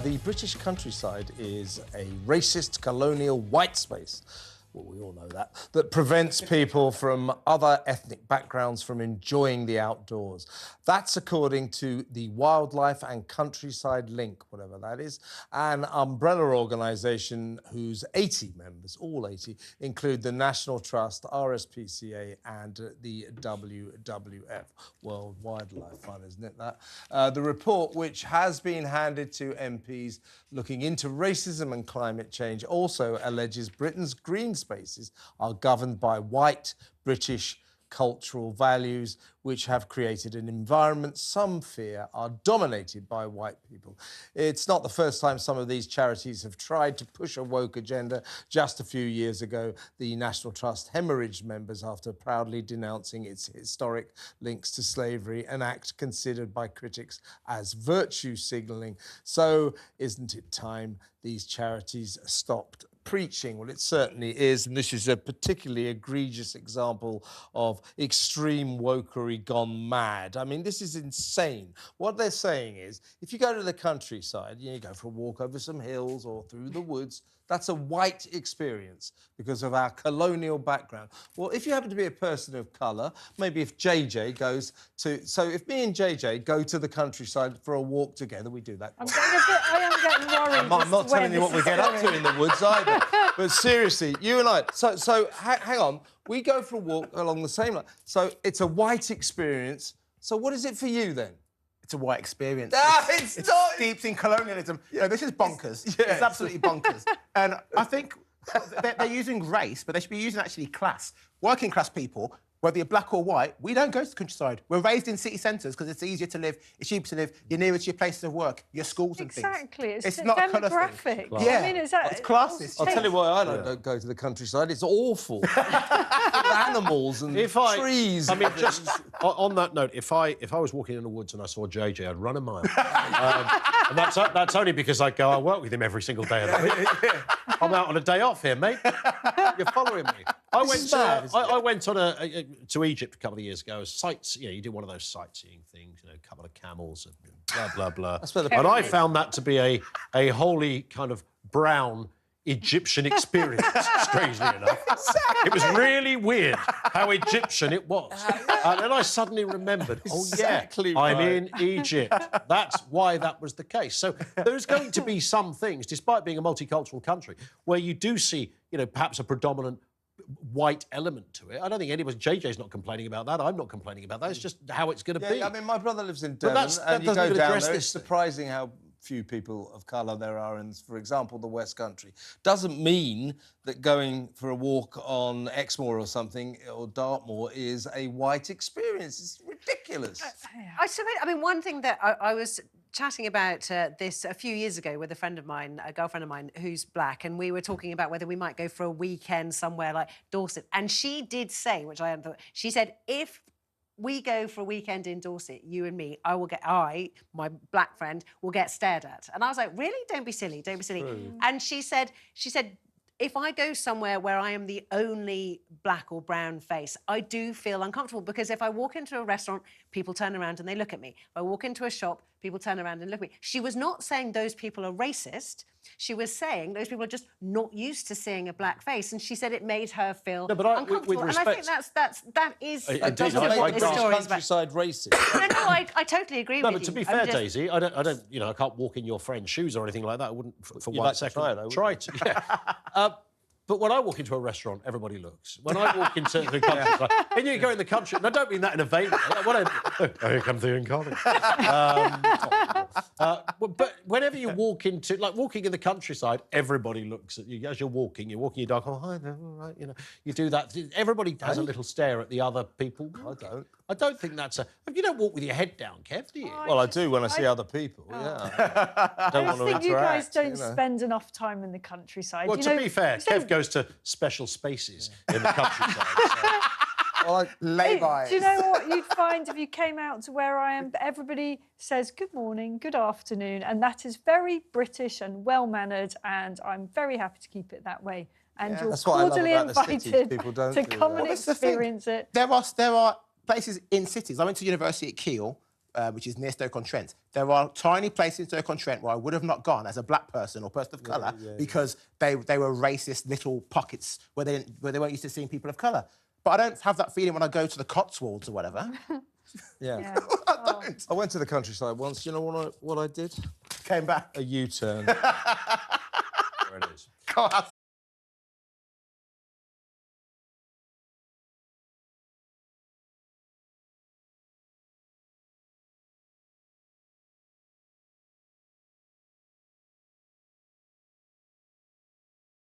The British countryside is a racist, colonial white space. Well, we all know that prevents people from other ethnic backgrounds from enjoying the outdoors. That's according to the Wildlife and Countryside Link, whatever that is, an umbrella organisation whose 80 members, all 80, include the National Trust, RSPCA and the WWF. World Wildlife Fund, isn't it, that? The report, which has been handed to MPs looking into racism and climate change, also alleges Britain's green spaces are governed by white British cultural values, which have created an environment some fear are dominated by white people. It's not the first time some of these charities have tried to push a woke agenda. Just a few years ago, the National Trust hemorrhaged members after proudly denouncing its historic links to slavery, an act considered by critics as virtue signalling. So isn't it time these charities stopped preaching? Well, it certainly is, and this is a particularly egregious example of extreme wokery gone mad. I mean, this is insane. What they're saying is, if you go to the countryside, you go for a walk over some hills or through the woods, that's a white experience because of our colonial background. Well, if you happen to be a person of colour, maybe if JJ goes to... So if me and JJ go to the countryside for a walk together, we do that. I am getting worried. I'm not telling you what we get up to in the woods either. But seriously, you and I... So hang on. We go for a walk along the same line. So it's a white experience. So what is it for you then? It's a white experience. It's not steeped in colonialism. Yeah. No, this is bonkers. It's absolutely bonkers. And I think they're using race, but they should be using actually class. Working class people, whether you're black or white, we don't go to the countryside. We're raised in city centres because it's easier to live, it's cheaper to live, you're nearer to your places of work, your schools and things. Exactly. It's not demographic. Yeah, I mean, it's classist. I'll tell you why I don't go to the countryside. It's awful. Animals and trees. I mean, just on that note, if I was walking in the woods and I saw JJ, I'd run a mile. And that's only because I work with him every single day of the week. I'm out on a day off here, mate. You're following me. I went on to Egypt a couple of years ago. You do one of those sightseeing things, a couple of camels, and blah blah blah. And I found that to be a wholly kind of brown Egyptian experience, strangely enough. Exactly. It was really weird how Egyptian it was. And then I suddenly remembered, I'm in Egypt. That's why that was the case. So there's going to be some things, despite being a multicultural country, where you do see, perhaps a predominant white element to it. I don't think JJ's not complaining about that. I'm not complaining about that. It's just how it's going to be. I mean, my brother lives in Devon, and you go down there, it's surprising how few people of colour there are in, for example, the West Country. Doesn't mean that going for a walk on Exmoor or something, or Dartmoor, is a white experience. It's ridiculous. I mean, one thing that I was chatting about this a few years ago with a friend of mine, a girlfriend of mine, who's black, and we were talking about whether we might go for a weekend somewhere like Dorset. And she did say, which I hadn't thought, she said, if we go for a weekend in Dorset, you and me, my black friend, will get stared at. And I was like, really? Don't be silly, don't be silly. And she said, if I go somewhere where I am the only black or brown face, I do feel uncomfortable, because if I walk into a restaurant, people turn around and they look at me. If I walk into a shop, people turn around and look at me. She was not saying those people are racist. She was saying those people are just not used to seeing a black face, and she said it made her feel uncomfortable. With respect, and I think that is what this story is about. Racist. No, I totally agree with you. No, but to be fair, Daisy, I can't walk in your friend's shoes or anything like that. I wouldn't for one second try to. Yeah. But when I walk into a restaurant, everybody looks. When I walk into the countryside, and you go in the country, and I don't mean that in a vain way. Here comes the incarnate. But whenever you walk into, walking in the countryside, everybody looks at you as you're walking your dog. Oh, hi there, all right, you do that. Everybody has a little stare at the other people. I don't. I don't think that's you don't walk with your head down, Kev, do you? Well, I do when I see other people, I don't want to interact. I think you guys don't spend enough time in the countryside. Well, to be fair, Kev goes to special spaces in the countryside. Well, lay-bys. Do you know what you'd find if you came out to where I am? Everybody says good morning, good afternoon, and that is very British and well-mannered, and I'm very happy to keep it that way. And you're cordially invited to come and experience it. There are places in cities. I went to university at Keele. which is near Stoke-on-Trent. There are tiny places in Stoke-on-Trent where I would have not gone as a black person or person of colour because they were racist little pockets where they weren't used to seeing people of colour. But I don't have that feeling when I go to the Cotswolds or whatever. Yeah. I don't. I went to the countryside once. You know what I did? Came back. A U-turn. There it is. God,